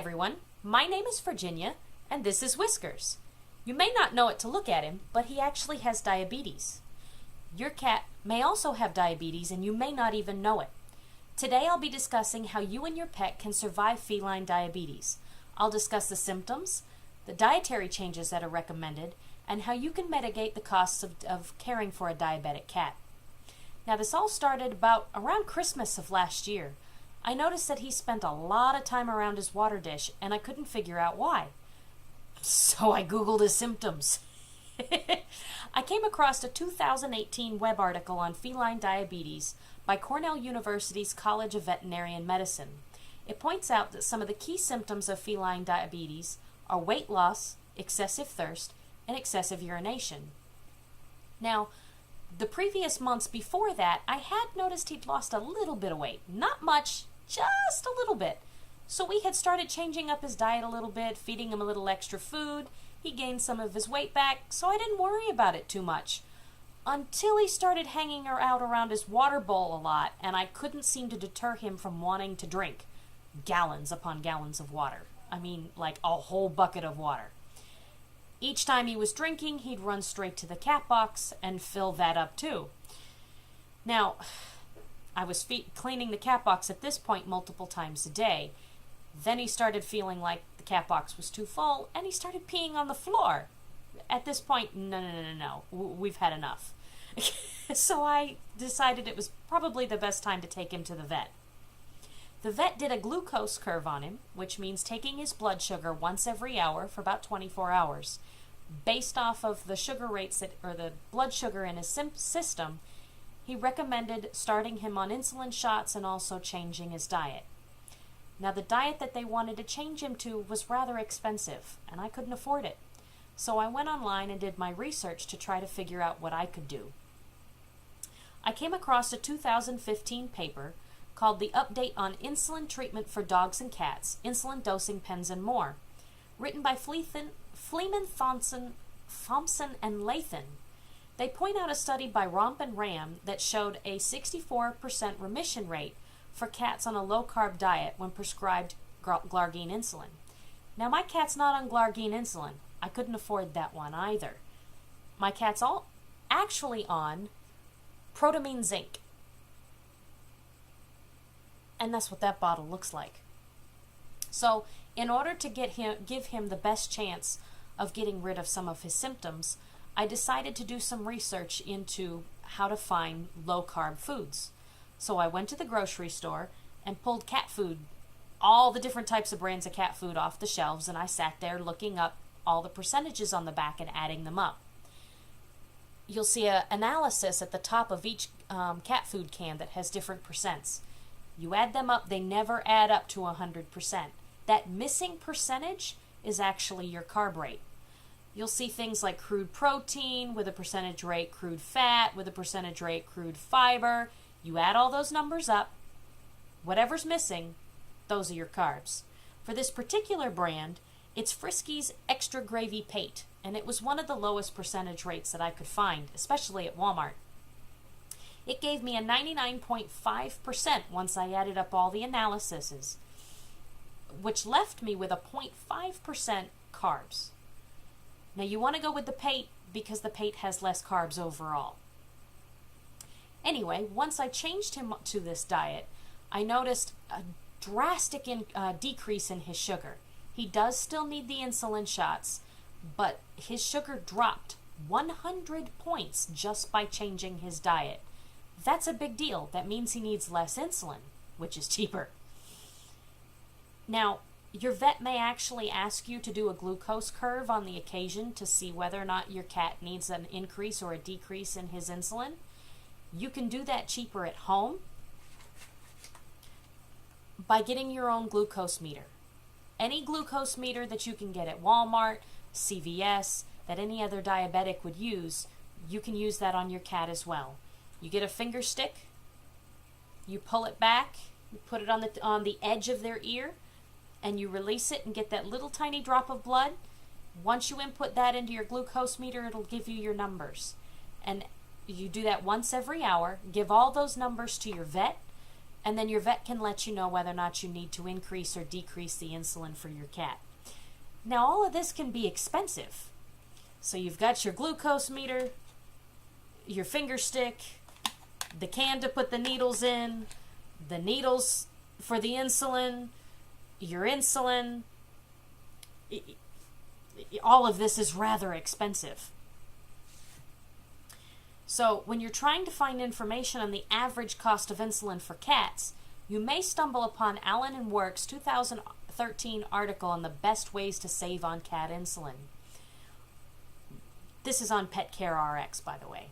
everyone, my name is Virginia, and this is Whiskers. You may not know it to look at him, but he actually has diabetes. Your cat may also have diabetes, and you may not even know it. Today I'll be discussing how you and your pet can survive feline diabetes. I'll discuss the symptoms, the dietary changes that are recommended, and how you can mitigate the costs of caring for a diabetic cat. Now this all started around Christmas of last year. I noticed that he spent a lot of time around his water dish, and I couldn't figure out why. So I Googled his symptoms. I came across a 2018 web article on feline diabetes by Cornell University's College of Veterinary Medicine. It points out that some of the key symptoms of feline diabetes are weight loss, excessive thirst, and excessive urination. Now, the previous months before that, I had noticed he'd lost a little bit of weight. Not much, just a little bit. So we had started changing up his diet a little bit, feeding him a little extra food. He gained some of his weight back, so I didn't worry about it too much. Until he started hanging out around his water bowl a lot, and I couldn't seem to deter him from wanting to drink gallons upon gallons of water. I mean, like a whole bucket of water. Each time he was drinking, he'd run straight to the cat box and fill that up too. Now, I was cleaning the cat box at this point multiple times a day. Then he started feeling like the cat box was too full, and he started peeing on the floor. At this point, no, we've had enough. So I decided it was probably the best time to take him to the vet. The vet did a glucose curve on him, which means taking his blood sugar once every hour for about 24 hours. Based off of the sugar rates or the blood sugar in his system, he recommended starting him on insulin shots and also changing his diet. Now, the diet that they wanted to change him to was rather expensive, and I couldn't afford it. So I went online and did my research to try to figure out what I could do. I came across a 2015 paper called The Update on Insulin Treatment for Dogs and Cats, Insulin Dosing Pens and More, written by Feline, Thompson, and Lathan. They point out a study by Romp and Ram that showed a 64% remission rate for cats on a low-carb diet when prescribed glargine insulin. Now, my cat's not on glargine insulin. I couldn't afford that one either. My cat's all actually on protamine zinc. And that's what that bottle looks like. So, in order to give him the best chance of getting rid of some of his symptoms, I decided to do some research into how to find low-carb foods. So I went to the grocery store and pulled cat food, all the different types of brands of cat food off the shelves, and I sat there looking up all the percentages on the back and adding them up. You'll see an analysis at the top of each cat food can that has different percents. You add them up, they never add up to 100%. That missing percentage is actually your carb rate. You'll see things like crude protein with a percentage rate, crude fat with a percentage rate, crude fiber. You add all those numbers up, whatever's missing, those are your carbs. For this particular brand, it's Friskies Extra Gravy Pate, and it was one of the lowest percentage rates that I could find, especially at Walmart. It gave me a 99.5% once I added up all the analyses, which left me with a 0.5% carbs. Now you want to go with the Pate because the Pate has less carbs overall. Anyway, once I changed him to this diet, I noticed a drastic decrease in his sugar. He does still need the insulin shots, but his sugar dropped 100 points just by changing his diet. That's a big deal. That means he needs less insulin, which is cheaper. Now, your vet may actually ask you to do a glucose curve on the occasion to see whether or not your cat needs an increase or a decrease in his insulin. You can do that cheaper at home by getting your own glucose meter. Any glucose meter that you can get at Walmart, CVS, that any other diabetic would use, you can use that on your cat as well. You get a finger stick, you pull it back, you put it on the edge of their ear, and you release it and get that little tiny drop of blood. Once you input that into your glucose meter, it'll give you your numbers. And you do that once every hour. Give all those numbers to your vet, and then your vet can let you know whether or not you need to increase or decrease the insulin for your cat. Now, all of this can be expensive. So you've got your glucose meter, your finger stick, the can to put the needles in, the needles for the insulin, your insulin. All of this is rather expensive. So when you're trying to find information on the average cost of insulin for cats, you may stumble upon Allen and Work's 2013 article on the best ways to save on cat insulin. This is on Pet Care RX, by the way.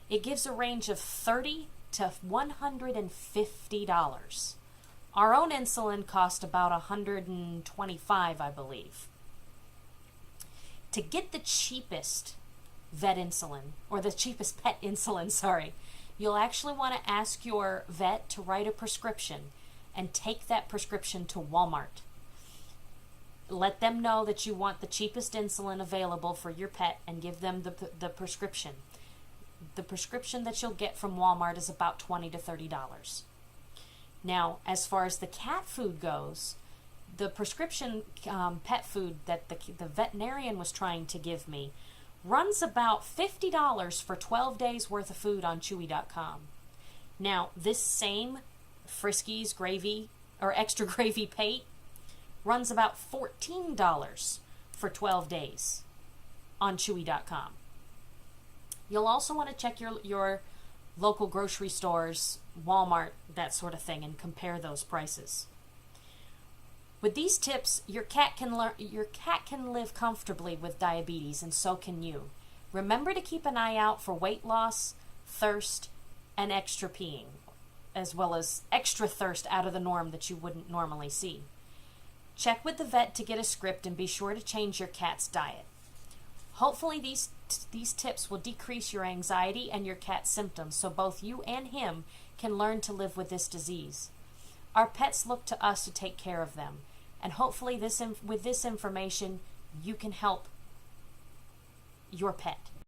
It gives a range of $30 to $150. Our own insulin cost about $125, I believe. To get the cheapest vet insulin, or the cheapest pet insulin, sorry, you'll actually want to ask your vet to write a prescription and take that prescription to Walmart. Let them know that you want the cheapest insulin available for your pet and give them the prescription. The prescription that you'll get from Walmart is about $20 to $30. Now, as far as the cat food goes, the prescription pet food that the veterinarian was trying to give me runs about $50 for 12 days worth of food on Chewy.com. Now, this same Friskies gravy or extra gravy pate runs about $14 for 12 days on Chewy.com. You'll also want to check your local grocery stores, Walmart, that sort of thing, and compare those prices. With these tips, your cat can live comfortably with diabetes, and so can you. Remember to keep an eye out for weight loss, thirst, and extra peeing, as well as extra thirst out of the norm that you wouldn't normally see. Check with the vet to get a script and be sure to change your cat's diet. Hopefully these tips will decrease your anxiety and your cat's symptoms so both you and him can learn to live with this disease. Our pets look to us to take care of them, and hopefully with this information you can help your pet.